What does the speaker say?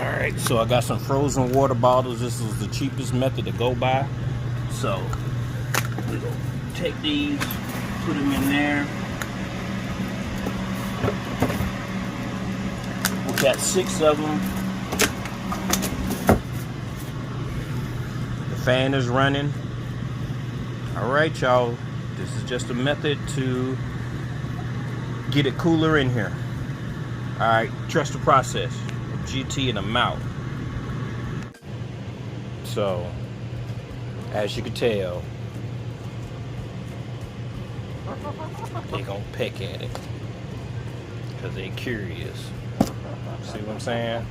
Alright, so I got some frozen water bottles. This is the cheapest method to go by. So we're gonna take these, put them in there. We got 6 of them. The fan is running. Alright, y'all. This is just a method to get it cooler in here. Alright, trust the process. GT and I'm out. So, as you can tell, they gonna peck at it because they curious. See what I'm saying?